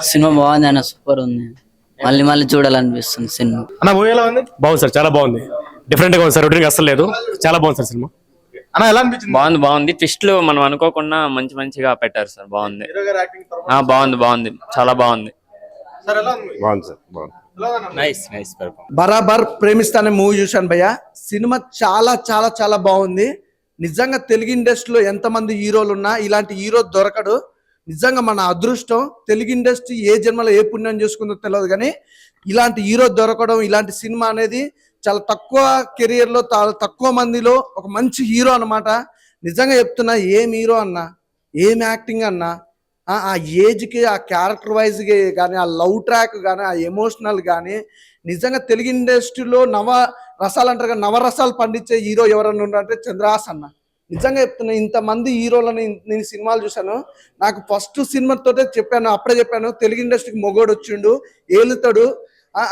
Cinema బాగుంది అన్న, super ఉంది. మళ్ళీ మళ్ళీ చూడాలనిపిస్తుంది సినిమా. అన్న మూవీ ఎలా ఉంది? బాగుంది సార్, చాలా బాగుంది. డిఫరెంట్ గా ఉంది సార్, రొటీన్ అసలు లేదు. చాలా బాగుంది సార్ సినిమా. అన్న ఎలా అనిపించింది? బాగుంది. ట్విస్ట్లు మనం అనుకోకుండా మంచిగా పెట్టారు సార్. బాగుంది. హీరో గారి యాక్టింగ్ బాగుంది. చాలా బాగుంది. సార్ ఎలా ఉంది? బాగుంది సార్, బాగుంది. నైస్. బరాబర్ ప్రేమిస్తానే మూవీ చూశాను భయ్య. సినిమా చాలా చాలా చాలా బాగుంది. నిజంగా తెలుగు ఇండస్ట్రీలో ఎంతమంది హీరోలు ఉన్నా ఇలాంటి హీరో దొరకడు. నిజంగా మన అదృష్టం. తెలుగు ఇండస్ట్రీ ఏ జన్మలో ఏ పుణ్యం చేసుకుందో తెలియదు, కానీ ఇలాంటి హీరో దొరకడం, ఇలాంటి సినిమా అనేది చాలా తక్కువ కెరియర్లో చాలా తక్కువ మందిలో ఒక మంచి హీరో అన్నమాట. నిజంగా చెప్తున్నా, ఏం హీరో అన్నా, ఏం యాక్టింగ్ అన్నా, ఆ ఏజ్కి, ఆ క్యారెక్టర్ వైజ్కి కానీ, ఆ లవ్ ట్రాక్ కానీ, ఆ ఎమోషనల్ కానీ, నిజంగా తెలుగు ఇండస్ట్రీలో రసాలు అంటారు కదా, నవరసాలు పండించే హీరో ఎవరన్నా ఉన్నారంటే చంద్రహాస్ అన్న. నిజంగా చెప్తున్నా, ఇంతమంది హీరోలని నేను సినిమాలు చూశాను. నాకు ఫస్ట్ సినిమాతోటే చెప్పాను, అప్పుడే చెప్పాను, తెలుగు ఇండస్ట్రీకి మొగోడు వచ్చిండు, ఏలుతాడు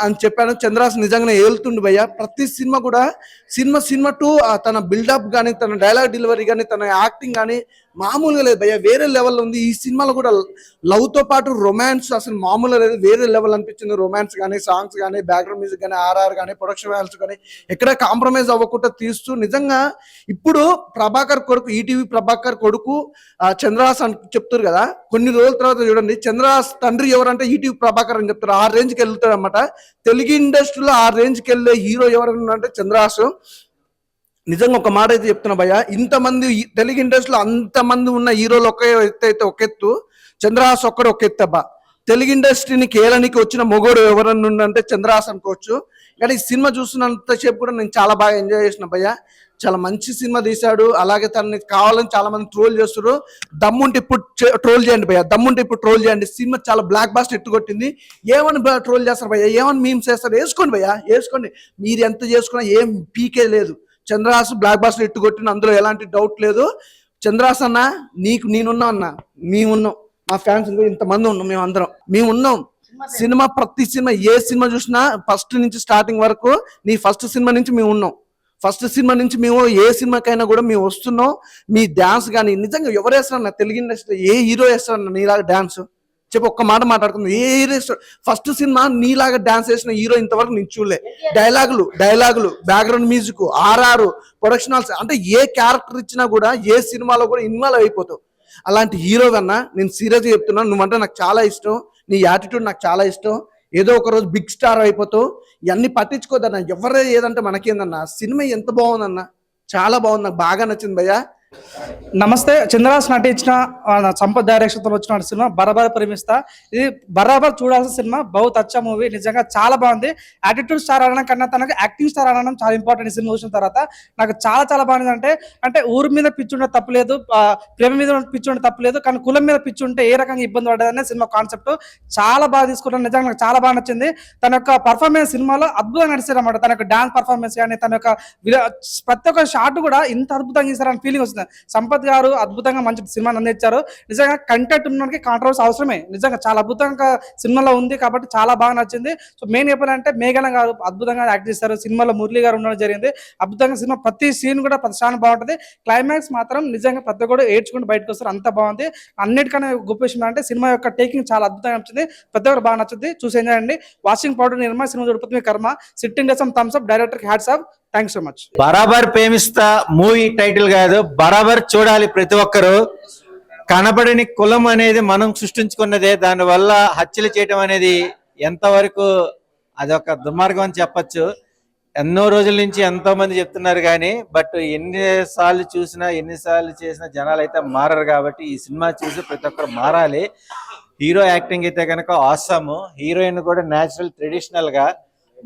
అని చెప్పాను. చంద్రహాస్ నిజంగానే ఏలుతుండు భయ్య. ప్రతి సినిమా కూడా సినిమా టు తన బిల్డప్ కానీ, తన డైలాగ్ డెలివరీ కానీ, తన యాక్టింగ్ కానీ మామూలుగా లేదు భయ్య, వేరే లెవెల్ ఉంది. ఈ సినిమాలో కూడా లవ్తో పాటు రొమాన్స్ అసలు మామూలుగా లేదు, వేరే లెవెల్ అనిపించింది. రొమాన్స్ కానీ, సాంగ్స్ కానీ, బ్యాక్గ్రౌండ్ మ్యూజిక్ కానీ, ఆర్ఆర్ కానీ, ప్రొడక్షన్ వాల్యూస్ కానీ ఎక్కడ కాంప్రమైజ్ అవ్వకుండా తీస్తూ, నిజంగా ఇప్పుడు ప్రభాకర్ కొడుకు, ఈటీవీ ప్రభాకర్ కొడుకు చంద్రహాస్ అని చెప్తారు కదా, కొన్ని రోజుల తర్వాత చూడండి చంద్రహాస్ తండ్రి ఎవరంటే ఈటీవీ ప్రభాకర్ అని చెప్తారు. ఆ రేంజ్కి వెళ్తాడు అనమాట. తెలుగు ఇండస్ట్రీలో ఆ రేంజ్కి వెళ్ళే హీరో ఎవరన్నా అంటే చంద్రహాస్. నిజంగా ఒక మాట అయితే చెప్తున్నా భయ్య, ఇంతమంది తెలుగు ఇండస్ట్రీలో అంతమంది ఉన్న హీరోలు ఒక ఎత్తు అయితే ఒక ఎత్తు, చంద్రహాస్ ఒక్కడు ఒక ఎత్తు అబ్బా. తెలుగు ఇండస్ట్రీని కేలనికి వచ్చిన మొగోడు ఎవరన్నా అంటే చంద్రహాస్ అనుకోవచ్చు. కానీ ఈ సినిమా చూస్తున్నంతసేపు కూడా నేను చాలా బాగా ఎంజాయ్ చేసిన భయ్య. చాలా మంచి సినిమా తీశాడు. అలాగే తనని కావాలని చాలా మంది ట్రోల్ చేస్తారు. దమ్ముంటే ఇప్పుడు ట్రోల్ చేయండి భయ్య, దమ్ముంటే ఇప్పుడు ట్రోల్ చేయండి. సినిమా చాలా బ్లాక్ బాస్టర్ ఎట్టుకొట్టింది. ఏమని ట్రోల్ చేస్తారు భయ్య, ఏమని మీమ్స్ చేస్తారు, వేసుకోండి భయ్య, వేసుకోండి. మీరు ఎంత చేసుకున్నా ఏం పీకే లేదు. చంద్రహాస్ బ్లాక్ బాస్టర్ ఎట్టుకొట్టిన, అందులో ఎలాంటి డౌట్ లేదు. చంద్రహాస్ అన్న, నీకు నేనున్నా అన్న, మేమున్నాం, మా ఫ్యాన్స్ ఇంతమంది ఉన్నాం, మేము ఉన్నాం. సినిమా ప్రతి సినిమా, ఏ సినిమా చూసినా ఫస్ట్ నుంచి స్టార్టింగ్ వరకు, నీ ఫస్ట్ సినిమా నుంచి మేము ఉన్నాం. ఫస్ట్ సినిమా నుంచి మేము ఏ సినిమాకైనా కూడా మేము వస్తున్నాం. మీ డ్యాన్స్ కానీ నిజంగా ఎవరు వేస్తారన్న తెలుగు ఇండస్ట్రీ, ఏ హీరో వేస్తారన్న నీలాగా డ్యాన్స్? చెప్పి ఒక్క మాట మాట్లాడుకుందాం. ఏ హీరో ఫస్ట్ సినిమా నీలాగా డాన్స్ వేసిన హీరో ఇంతవరకు నేను చూడలే. డైలాగులు, బ్యాక్గ్రౌండ్ మ్యూజిక్, ఆర్ఆర్, ప్రొడక్షన్ అంటే ఏ క్యారెక్టర్ ఇచ్చినా కూడా ఏ సినిమాలో కూడా ఇన్వాల్వ్ అయిపోతావు. అలాంటి హీరో కన్నా నేను సీరియస్గా చెప్తున్నాను, నువ్వంటే నాకు చాలా ఇష్టం, నీ యాటిట్యూడ్ నాకు చాలా ఇష్టం. ఏదో ఒక రోజు బిగ్ స్టార్ అయిపోతావు. ఇవన్నీ పట్టించుకోదన్న, ఎవరే ఏదంటే మనకేందన్నా. సినిమా ఎంత బాగుందన్న, చాలా బాగుంది, నాకు బాగా నచ్చింది భయ్య. నమస్తే. చంద్రహాస్ నటించిన సంపత్ డైరెక్షన్తో వచ్చిన సినిమా బరాబర్ ప్రేమిస్తా. ఇది బరాబర్ చూడాల్సిన సినిమా. బహుత్ అచ్చా మూవీ, నిజంగా చాలా బాగుంది. యాటిట్యూడ్ స్టార్ అనడం కన్నా తనకు యాక్టింగ్ స్టార్ అనడం చాలా ఇంపార్టెంట్. ఈ సినిమా చూసిన తర్వాత నాకు చాలా చాలా బాగుంది. అంటే ఊరి మీద పిచ్చి ఉంటే తప్పలేదు, ప్రేమ మీద పిచ్చి ఉంటే తప్పలేదు, కానీ కులం మీద పిచ్చి ఉంటే ఏ రకంగా ఇబ్బంది పడదనే సినిమా కాన్సెప్ట్ చాలా బాగా తీసుకున్నాను. నిజంగా నాకు చాలా బాగా నచ్చింది. తన యొక్క పర్ఫార్మెన్స్ సినిమాలో అద్భుతంగా నడిచారు అన్నమాట. తన యొక్క డాన్స్ పర్ఫార్మెన్స్ కానీ, తన యొక్క ప్రతి ఒక్క షాట్ కూడా ఇంత అద్భుతంగా చేశారని ఫీలింగ్ వస్తుంది. సంపత్ గారు అద్భుతంగా మంచి సినిమాని అందించారు. నిజంగా కంటెంట్ ఉన్నకి కాంట్రవర్సీ అవసరమే. నిజంగా చాలా అద్భుతంగా సినిమాలో ఉంది కాబట్టి చాలా బాగా నచ్చింది. సో మెయిన్ చెప్పాలంటే మేఘన గారు అద్భుతంగా యాక్ట్ చేశారు. సినిమాలో మురళి గారు ఉండడం జరిగింది. అద్భుతంగా సినిమా ప్రతి సీన్ కూడా ప్రతి క్షణం బాగుంటుంది. క్లైమాక్స్ మాత్రం నిజంగా ప్రతి ఒక్కరు ఏడ్చుకుంటూ బయటకు వస్తారు, అంత బాగుంది. అన్నిటికన్నా గొప్ప విషయం అంటే సినిమా యొక్క టేకింగ్ చాలా అద్భుతంగా నచ్చింది. ప్రతి ఒక్కరు బాగా నచ్చుతుంది, చూసి ఎంజాయ్ అండి. వాషింగ్ పౌడర్ నిర్మా సినిమా చూడకపోతే కర్మ. సిట్టింగ్ డేసం thumbs up, director hats off. Thanks so much. బరాబర్ ప్రేమిస్తా మూవీ టైటిల్ కాదు, బరాబర్ చూడాలి ప్రతి ఒక్కరు. కనబడని కులం అనేది మనం సృష్టించుకున్నదే, దానివల్ల హత్యలు చేయడం అనేది ఎంతవరకు అదొక దుర్మార్గం అని చెప్పచ్చు. ఎన్నో రోజుల నుంచి ఎంతో మంది చెప్తున్నారు కానీ, బట్ ఎన్నిసార్లు చూసినా ఎన్నిసార్లు చేసినా జనాలు అయితే మారరు. కాబట్టి ఈ సినిమా చూసి ప్రతి ఒక్కరు మారాలి. హీరో యాక్టింగ్ అయితే కనుక ఆసమ్, హీరోయిన్ కూడా న్యాచురల్ ట్రెడిషనల్ గా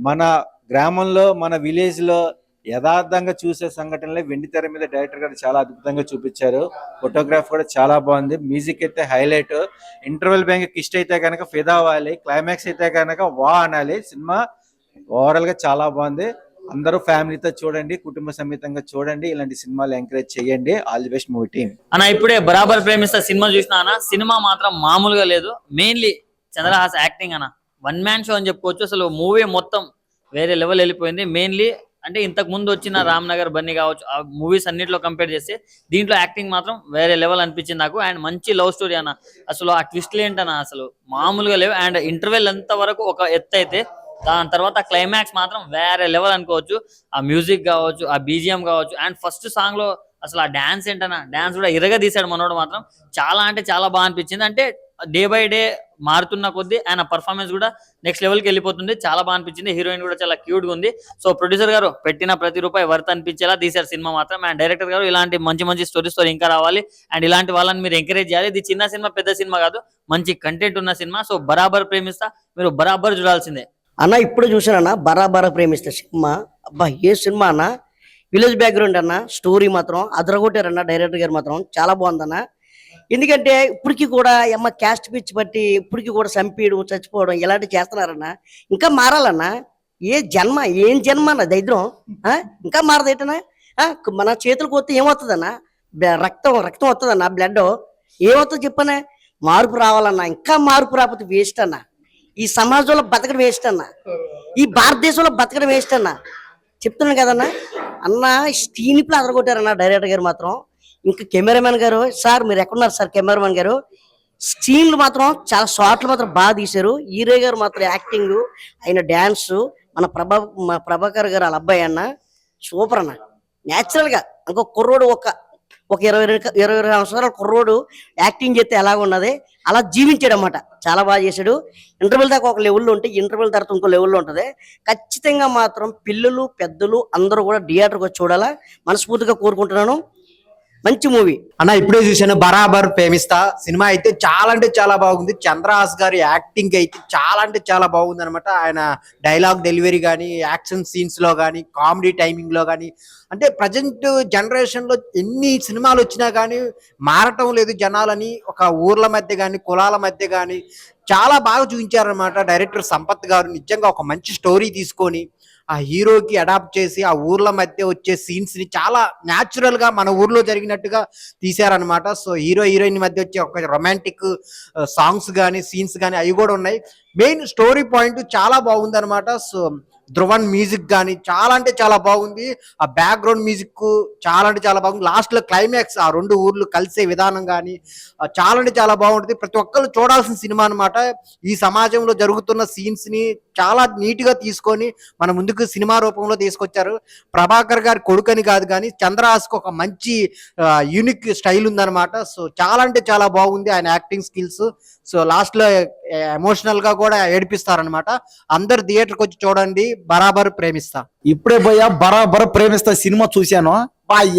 మన గ్రామంలో మన విలేజ్ లో యథార్థంగా చూసే సంఘటనలే వెండి తెర మీద డైరెక్టర్ గారు చాలా అద్భుతంగా చూపించారు. ఫోటోగ్రాఫ్ కూడా చాలా బాగుంది. మ్యూజిక్ అయితే హైలైట్. ఇంటర్వెల్ బ్యాంక్ కిస్ట్ అయితే కనుక ఫిదా అవ్వాలి, క్లైమాక్స్ అయితే కనుక వా అనాలి. సినిమా ఓవరాల్ గా చాలా బాగుంది. అందరూ ఫ్యామిలీతో చూడండి, కుటుంబ సమేతంగా చూడండి. ఇలాంటి సినిమాలు ఎంకరేజ్ చేయండి. All the best movie team. అన్న ఇప్పుడే బరాబర్ ప్రేమిస్తా సినిమా చూసిన అన్న, సినిమా మాత్రం మామూలుగా లేదు. మెయిన్లీ చంద్రహాస్ యాక్టింగ్ అన్న వన్ మ్యాన్ షో అని చెప్పుకోవచ్చు. అసలు మూవీ మొత్తం వేరే లెవెల్ వెళ్ళిపోయింది. మెయిన్లీ అంటే ఇంతకు ముందు వచ్చిన రామ్ నగర్ బన్నీ కావచ్చు ఆ మూవీస్ అన్నిట్లో కంపేర్ చేస్తే దీంట్లో యాక్టింగ్ మాత్రం వేరే లెవెల్ అనిపించింది నాకు. అండ్ మంచి లవ్ స్టోరీ అన్న, అసలు ఆ ట్విస్ట్లు ఏంటన్నా అసలు మామూలుగా లేవు. అండ్ ఇంటర్వెల్ ఎంత వరకు ఒక ఎత్తు అయితే దాని తర్వాత క్లైమాక్స్ మాత్రం వేరే లెవెల్ అనుకోవచ్చు. ఆ మ్యూజిక్ కావచ్చు, ఆ బీజిఎం కావచ్చు, అండ్ ఫస్ట్ సాంగ్ లో అసలు ఆ డాన్స్ ఏంటన్నా, డాన్స్ కూడా ఇరగ తీసాడు మనోడు మాత్రం. చాలా అంటే చాలా బాగా అనిపించింది. అంటే డే బై డే మారుతున్న కొద్దీ ఆయన పర్ఫార్మెన్స్ కూడా నెక్స్ట్ లెవెల్కి వెళ్ళిపోతుంది. చాలా బాగా అనిపించింది. హీరోయిన్ కూడా చాలా క్యూట్ గా ఉంది. సో ప్రొడ్యూసర్ గారు పెట్టిన ప్రతి రూపాయి వర్త్ అనిపించేలా తీశారు సినిమా మాత్రం. అండ్ డైరెక్టర్ గారు ఇలాంటి మంచి మంచి స్టోరీస్ తో ఇంకా రావాలి. అండ్ ఇలాంటి వాళ్ళని మీరు ఎంకరేజ్ చేయాలి. ఇది చిన్న సినిమా పెద్ద సినిమా కాదు, మంచి కంటెంట్ ఉన్న సినిమా. సో బరాబర్ ప్రేమిస్తా మీరు బరాబర్ చూడాల్సిందే. అన్న ఇప్పుడు చూసానన్న బరాబర ప్రేమిస్తే సినిమా. అబ్బా ఏ సినిమా అన్న, విలేజ్ బ్యాక్గ్రౌండ్ అన్న, స్టోరీ మాత్రం అదరగొట్టారన్న. డైరెక్టర్ గారు మాత్రం చాలా బాగుందన్న. ఎందుకంటే ఇప్పటికీ కూడా అమ్మ క్యాస్ట్ పిచ్ బట్టి ఇప్పటికీ కూడా చంపేయడం చచ్చిపోవడం ఇలాంటివి చేస్తున్నారన్న. ఇంకా మారాలన్నా. ఏం జన్మ అన్న దరిద్రం. ఇంకా మారదేటనా? మన చేతులకు వస్తే ఏమవుతుందన్న? రక్తం వస్తుందన్న, బ్లడ్ ఏమవుతుంది చెప్పనా? మార్పు రావాలన్నా. ఇంకా మార్పు రాకపోతే వేస్ట్ అన్న. ఈ సమాజంలో బతకడం వేస్ట్ అన్న, ఈ భారతదేశంలో బతకడం వేస్ట్ అన్న. చెప్తున్నాను కదన్నా అన్న. స్క్రీన్ ప్లే అదరగొట్టారన్న డైరెక్టర్ గారు మాత్రం. ఇంకా కెమెరామెన్ గారు, సార్ మీరు ఎక్కడున్నారు సార్ కెమెరామెన్ గారు? స్క్రీన్లు మాత్రం చాలా షార్ట్లు మాత్రం బాగా తీశారు. హీరో గారు మాత్రం యాక్టింగ్, ఆయన డ్యాన్స్, మన ప్రభాకర్ గారు వాళ్ళ అబ్బాయి అన్న సూపర్ అన్న. న్యాచురల్ గా ఇంకో కుర్రోడు ఒక 20 సంవత్సరాల కుర్రోడు యాక్టింగ్ చేస్తే ఎలాగ ఉన్నది అలా జీవించాడు అన్నమాట. చాలా బాగా చేశాడు. ఇంటర్వెల్ దాకా ఒక లెవెల్లో ఉంటే ఇంటర్వెల్ తర్వాత ఇంకో లెవెల్లో ఉంటుంది. ఖచ్చితంగా మాత్రం పిల్లలు పెద్దలు అందరూ కూడా థియేటర్కి వచ్చి చూడాలా మనస్ఫూర్తిగా కోరుకుంటున్నాను. మంచి మూవీ అన్న. ఇప్పుడే చూసాను బరాబర్ ప్రేమిస్తా సినిమా. అయితే చాలా అంటే చాలా బాగుంది. చంద్రహాస్ గారి యాక్టింగ్ అయితే చాలా అంటే చాలా బాగుంది అనమాట. ఆయన డైలాగ్ డెలివరీ కానీ, యాక్షన్ సీన్స్ లో కానీ, కామెడీ టైమింగ్ లో కానీ, అంటే ప్రజెంట్ జనరేషన్ లో ఎన్ని సినిమాలు వచ్చినా కానీ మారటం లేదు జనాలని. ఒక ఊర్ల మధ్య కానీ, కులాల మధ్య కానీ చాలా బాగా చూపించారనమాట డైరెక్టర్ సంపత్ గారు. నిజంగా ఒక మంచి స్టోరీ తీసుకొని ఆ హీరోకి అడాప్ట్ చేసి ఆ ఊర్ల మధ్య వచ్చే సీన్స్ ని చాలా న్యాచురల్ గా మన ఊర్లో జరిగినట్టుగా తీశారనమాట. సో హీరో హీరోయిన్ మధ్య వచ్చే ఒక రొమాంటిక్ సాంగ్స్ కానీ, సీన్స్ కానీ అవి కూడా ఉన్నాయి. మెయిన్ స్టోరీ పాయింట్ చాలా బాగుంది అనమాట. సో ధ్రువన్ మ్యూజిక్ కానీ చాలా అంటే చాలా బాగుంది. ఆ బ్యాక్గ్రౌండ్ మ్యూజిక్ చాలా అంటే చాలా బాగుంది. లాస్ట్ లో క్లైమాక్స్ ఆ రెండు ఊర్లు కలిసే విధానం కానీ చాలా అంటే చాలా బాగుంటుంది. ప్రతి ఒక్కరు చూడాల్సిన సినిమా అనమాట. ఈ సమాజంలో జరుగుతున్న సీన్స్ ని చాలా నీట్ గా తీసుకొని మన ముందుకు సినిమా రూపంలో తీసుకొచ్చారు. ప్రభాకర్ గారి కొడుకని కాదు కానీ చంద్రహాస్కి ఒక మంచి యూనిక్ స్టైల్ ఉందన్నమాట. సో చాలా అంటే చాలా బాగుంది ఆయన యాక్టింగ్ స్కిల్స్. సో లాస్ట్ లో ఎమోషనల్ గా కూడా ఏడిపిస్తారనమాట. అందరు థియేటర్కి వచ్చి చూడండి. బరాబర్ ప్రేమిస్తా. ఇప్పుడే పోయా బరాబర్ ప్రేమిస్తా సినిమా చూశాను.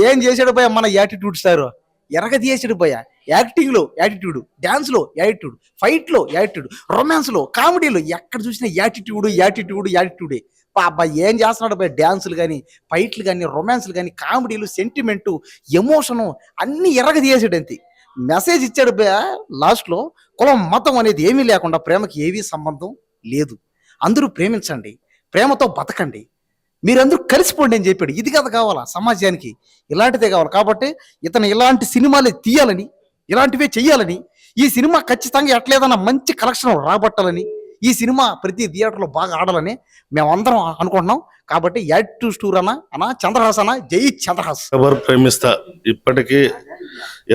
ఏం చేశాడు పోయా మన యాటిట్యూడ్ సార్, ఎరగ తీసాడు పోయా. యాక్టింగ్ లో యాటిట్యూడ్, డాన్స్ లో యాటిట్యూడ్, ఫైట్ లో యాటిట్యూడ్, రొమాన్స్ లో, కామెడీలో ఎక్కడ చూసినా యాటిట్యూడే. అబ్బా ఏం చేస్తున్నాడు పోయా. డాన్సులు కానీ, ఫైట్లు కానీ, రొమాన్స్లు కానీ, కామెడీలు, సెంటిమెంటు, ఎమోషను అన్ని ఎరగ తీసాడు. అంతే మెసేజ్ ఇచ్చాడు పోయా. లాస్ట్ లో కులం మతం అనేది ఏమీ లేకుండా ప్రేమకి ఏవీ సంబంధం లేదు. అందరూ ప్రేమించండి, ప్రేమతో బతకండి, మీరందరూ కలిసిపోండి అని చెప్పాడు. ఇది కదా కావాలా సమాజానికి, ఇలాంటిదే కావాలి. కాబట్టి ఇతను ఇలాంటి సినిమాలే తీయాలని, ఇలాంటివే చెయ్యాలని, ఈ సినిమా ఖచ్చితంగా ఎట్లేదన్నా మంచి కలెక్షన్ రాబట్టాలని, ఈ సినిమా ప్రతి థియేటర్లో బాగా ఆడాలని మేమందరం అనుకుంటున్నాం. కాబట్టి యాటిట్యూడ్ అన్న చంద్రహాస్ అన్న, జై చంద్రహాస్. ఎవరు ప్రేమిస్తా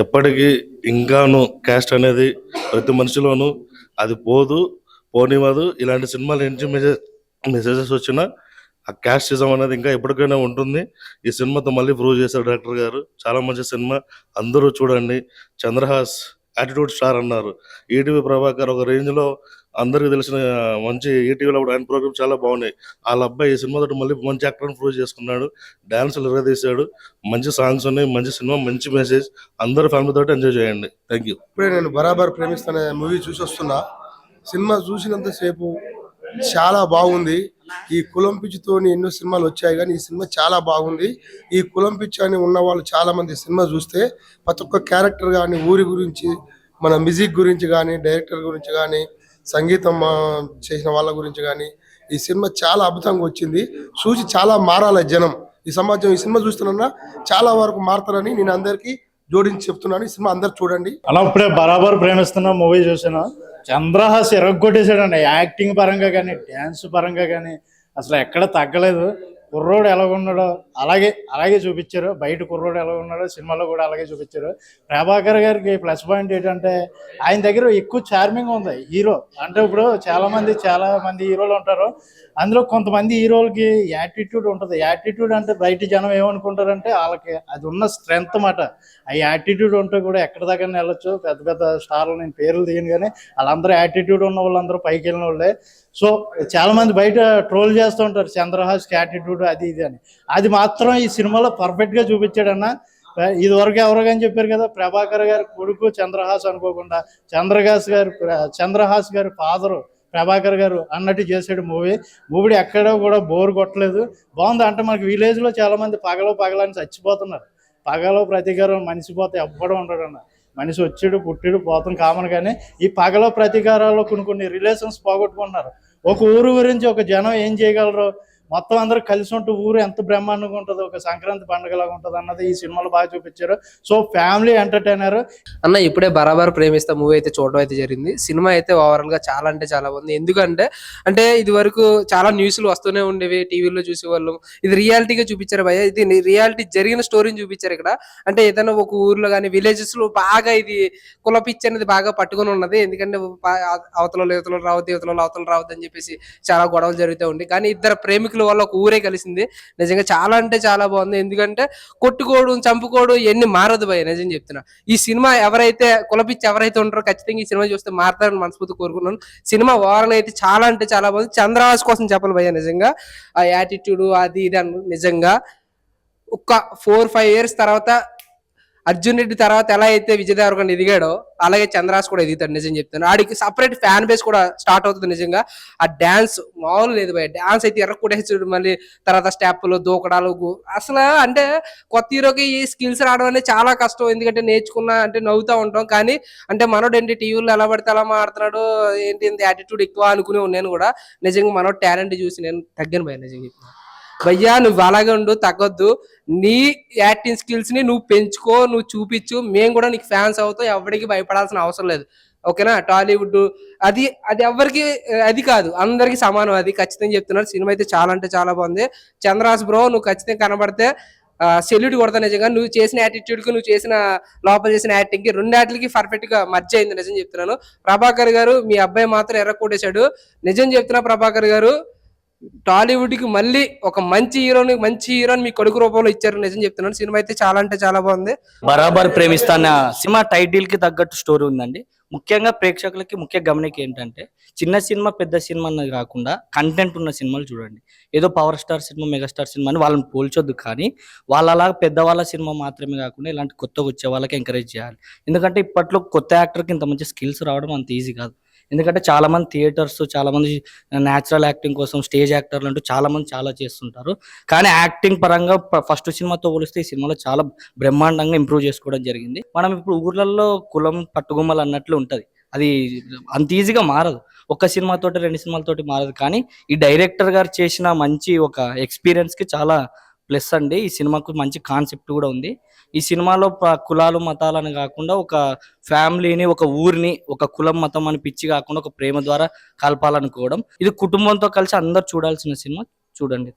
ఎప్పటికీ ఇంకాను క్యాస్ట్ అనేది ప్రతి మనిషిలోనూ అది పోనివ్వదు. ఇలాంటి సినిమాలు నుంచి మెసేజెస్ వచ్చినా ఆ క్యాస్టిజం అనేది ఇంకా ఎప్పటికైనా ఉంటుంది. ఈ సినిమాతో మళ్ళీ ప్రూవ్ చేశారు డైరెక్టర్ గారు. చాలా మంచి సినిమా, అందరూ చూడండి. చంద్రహాస్ యాటిట్యూడ్ స్టార్ అన్నారు. ఈటీవీ ప్రభాకర్ ఒక రేంజ్ లో అందరికి తెలిసిన మంచి ఈటీవీలో కూడా ఆయన ప్రోగ్రామ్ చాలా బాగున్నాయి. వాళ్ళ అబ్బాయి ఈ సినిమా తోటి మళ్ళీ మంచి యాక్టర్ ప్రూవ్ చేసుకున్నాడు. డాన్సులు ఎరగదీశాడు. మంచి సాంగ్స్ ఉన్నాయి, మంచి సినిమా, మంచి మెసేజ్. అందరూ ఫ్యామిలీ తోటి ఎంజాయ్ చేయండి. Thank you. ఇప్పుడే నేను బరాబర్ ప్రేమిస్తానే మూవీ చూసి వస్తున్నా. సినిమా చూసినంతసేపు చాలా బాగుంది. ఈ కులం పిచ్చితోని ఎన్నో సినిమాలు వచ్చాయి కానీ ఈ సినిమా చాలా బాగుంది. ఈ కులం పిచ్చి అని ఉన్న వాళ్ళు చాలా మంది సినిమా చూస్తే ప్రతి ఒక్క క్యారెక్టర్ కానీ, ఊరి గురించి, మన మ్యూజిక్ గురించి కానీ, డైరెక్టర్ గురించి కానీ, సంగీతం చేసిన వాళ్ళ గురించి కానీ ఈ సినిమా చాలా అద్భుతంగా వచ్చింది. చూసి చాలా మారాలి జనం. ఈ సమాజం ఈ సినిమా చూస్తున్నా చాలా వరకు మారుతారని నేను అందరికీ జోడించి చెప్తున్నాను. ఈ సినిమా అందరు చూడండి. అలా ఇప్పుడే బరాబర్ ప్రేమిస్తున్నా మూవీ చూసాను. చంద్రహాస్ ఎరగొట్టేసాడండి. యాక్టింగ్ పరంగా కానీ, డ్యాన్స్ పరంగా కానీ అసలు ఎక్కడ తగ్గలేదు. కుర్రోడు ఎలా ఉన్నాడో అలాగే చూపించారు. బయట కుర్రోడు ఎలా ఉన్నాడో సినిమాలో కూడా అలాగే చూపించారు. ప్రభాకర్ గారికి ప్లస్ పాయింట్ ఏంటంటే ఆయన దగ్గర ఎక్కువ చార్మింగ్ ఉంది హీరో. అంటే ఇప్పుడు చాలా మంది హీరోలు ఉంటారు, అందులో కొంతమంది హీరోలకి యాటిట్యూడ్ ఉంటుంది. యాటిట్యూడ్ అంటే బయట జనం ఏమనుకుంటారంటే వాళ్ళకి అది ఉన్న స్ట్రెంగ్త్ అన్నమాట. ఆ యాటిట్యూడ్ ఉంటే కూడా ఎక్కడి దాకా వెళ్ళొచ్చు. పెద్ద పెద్ద స్టార్లు నేను పేర్లు తీయను, కానీ వాళ్ళందరూ యాటిట్యూడ్ ఉన్న వాళ్ళందరూ పైకి వెళ్ళిన వాళ్ళే. సో చాలా మంది బయట ట్రోల్ చేస్తూ ఉంటారు చంద్రహాస్కి యాటిట్యూడ్ అది ఇది అని. అది మాత్రం ఈ సినిమాలో పర్ఫెక్ట్ గా చూపించాడన్న. ఇది వరకు ఎవరికని చెప్పారు కదా, ప్రభాకర్ గారి కొడుకు చంద్రహాస్ అనుకోకుండా చంద్రహాస్ గారి ఫాదరు ప్రభాకర్ గారు అన్నట్టు చేసాడు మూవీ ఎక్కడ కూడా బోర్ కొట్టలేదు, బాగుంది. అంటే మనకి విలేజ్ లో చాలా మంది పగలని చచ్చిపోతున్నారు. పగలో ప్రతీకారం మనిషి పోతే ఎవ్వడం ఉండడు అన్న. మనిషి వచ్చాడు పుట్టాడు పోతాం కామన్, కానీ ఈ పగలో ప్రతీకారాల్లో కొన్ని రిలేషన్స్ పోగొట్టుకుంటున్నారు. ఒక ఊరు గురించి ఒక జనం ఏం చేయగలరు, మొత్తం అందరూ కలిసి ఉంటూ ఊరు ఎంత బ్రహ్మాండంగా ఉంటుందో, ఒక సంక్రాంతి పండుగలాగా ఉంటుంది అన్నది ఈ సినిమాలో బాగా చూపించారు. సో ఫ్యామిలీ ఎంటర్టైనర్ అన్న. ఇప్పుడే బరాబర్ ప్రేమిస్తా మూవీ అయితే చూడడం అయితే జరిగింది. సినిమా అయితే ఓవరాల్ గా చాలా అంటే చాలా బాగుంది. ఎందుకంటే ఇది వరకు చాలా న్యూస్లు వస్తూనే ఉండేవి, టీవీలో చూసేవాళ్ళం. ఇది రియాలిటీగా చూపించారు భయ్య. ఇది రియాలిటీ జరిగిన స్టోరీని చూపించారు ఇక్కడ. అంటే ఏదైనా ఒక ఊర్లో కానీ విలేజెస్ లో బాగా ఇది కులపిచ్చి అనేది బాగా పట్టుకొని ఉన్నది. ఎందుకంటే అవతల రావద్దు అని చెప్పేసి చాలా గొడవలు జరుగుతూ ఉంది. కానీ ఇద్దరు ప్రేమికులు వల్ల ఒక ఊరే కలిసింది. నిజంగా చాలా అంటే చాలా బాగుంది. ఎందుకంటే కొట్టుకోవడం చంపుకోవడం ఇవన్నీ మారదు భయ్య, నిజం చెప్తున్నా. ఈ సినిమా ఎవరైతే కులపిచ్చి ఎవరైతే ఉంటారో ఖచ్చితంగా ఈ సినిమా చూస్తే మారతారని మనస్ఫూర్తి కోరుకున్నాను. సినిమా ఓవరాల్ అయితే చాలా అంటే చాలా బాగుంది. చంద్రహాస్ కోసం చెప్పాలి భయ్య, నిజంగా ఆ యాటిట్యూడ్ అది ఇది అని నిజంగా ఒక 4-5 years తర్వాత అర్జున్ రెడ్డి తర్వాత ఎలా అయితే విజయ్ దేవరకొండ ఎదిగాడో అలాగే చంద్రహాస్ కూడా ఎదుగుతాడు. నిజం చెప్తాను. ఆడికి సపరేట్ ఫ్యాన్ బేస్ కూడా స్టార్ట్ అవుతుంది. నిజంగా ఆ డాన్స్ మామూలు లేదు భయ. డాన్స్ అయితే ఎర్రకొట్టేసాడు. మళ్ళీ తర్వాత స్టెప్పులు దూకడాలు అసలు అంటే కొత్త హీరోకి ఈ స్కిల్స్ రావడం అనేది చాలా కష్టం. ఎందుకంటే నేర్చుకున్నా అంటే నవ్వుతూ ఉంటాం, కానీ అంటే మనోడు ఏంటి టీవీలో ఎలా పడితే అలా మాడుతున్నాడు, ఏంటి ఇంత యాటిట్యూడ్ ఎక్కువ అనుకునే నేను కూడా. నిజంగా మనోడు టాలెంట్ చూసి నేను తగ్గాను భయ. నిజంగా చెప్తున్నా భయ్యా, నువ్వు అలాగే ఉండు, తగ్గొద్దు. నీ యాక్టింగ్ స్కిల్స్ ని నువ్వు పెంచుకో, నువ్వు చూపించు. మేము కూడా నీకు ఫ్యాన్స్ అవుతాం. ఎవరికి భయపడాల్సిన అవసరం లేదు, ఓకేనా. టాలీవుడ్ అది ఎవరికి అది కాదు, అందరికి సమానం. అది ఖచ్చితంగా చెప్తున్నారు. సినిమా అయితే చాలా అంటే చాలా బాగుంది. చంద్రహాస్ బ్రో, నువ్వు ఖచ్చితంగా కనబడితే సెల్యూట్ కొడతా. నిజంగా నువ్వు చేసిన యాటిట్యూడ్ కి, నువ్వు చేసిన లోపల చేసిన యాక్టింగ్ కి, రెండాటికి పర్ఫెక్ట్ గా మర్జ్ అయింది. నిజం చెప్తున్నాను. ప్రభాకర్ గారు మీ అబ్బాయి మాత్రం ఎర్ర కొట్టేశాడు. నిజం చెప్తున్నా ప్రభాకర్ గారు, టాలీవుడ్ కి మళ్ళీ ఒక మంచి హీరోని మీ కొడుకు రూపంలో ఇచ్చారు. నిజం చెప్తున్నాను. సినిమా అయితే చాలా అంటే చాలా బాగుంది. బరాబర్ ప్రేమిస్తాన సినిమా టైటిల్ కి తగ్గట్టు స్టోరీ ఉందండి. ముఖ్యంగా ప్రేక్షకులకి ముఖ్య గమనిక ఏంటంటే, చిన్న సినిమా పెద్ద సినిమా అన్నది కాకుండా కంటెంట్ ఉన్న సినిమాలు చూడండి. ఏదో power star cinema megastar cinema అని వాళ్ళని పోల్చొద్దు, కానీ వాళ్ళలా పెద్దవాళ్ళ సినిమా మాత్రమే కాకుండా ఇలాంటి కొత్తగా వచ్చే వాళ్ళకి ఎంకరేజ్ చేయాలి. ఎందుకంటే ఇప్పట్లో కొత్త యాక్టర్కి ఇంత మంచి స్కిల్స్ రావడం అంత ఈజీ కాదు. ఎందుకంటే చాలా మంది థియేటర్స్, చాలా మంది న్యాచురల్ యాక్టింగ్ కోసం స్టేజ్ యాక్టర్లు అంటూ చాలా మంది చాలా చేస్తుంటారు. కానీ యాక్టింగ్ పరంగా ఫస్ట్ సినిమాతో పోలిస్తే ఈ సినిమాలో చాలా బ్రహ్మాండంగా ఇంప్రూవ్ చేసుకోవడం జరిగింది. మనం ఇప్పుడు ఊర్లలో కులం పట్టుగుమ్మలు అన్నట్లు ఉంటది, అది అంత ఈజీగా మారదు. ఒక సినిమాతోటి 2 సినిమాలతోటి మారదు. కానీ ఈ డైరెక్టర్ గారు చేసిన మంచి ఒక ఎక్స్పీరియన్స్ కి చాలా ప్లస్ అండి. ఈ సినిమాకు మంచి కాన్సెప్ట్ కూడా ఉంది. ఈ సినిమాలో కులాలు మతాలని కాకుండా ఒక ఫ్యామిలీని, ఒక ఊరిని, ఒక కులం మతం అని పిచ్చి కాకుండా ఒక ప్రేమ ద్వారా కలపాలనుకోవడం. ఇది కుటుంబంతో కలిసి అందరు చూడాల్సిన సినిమా. చూడండి.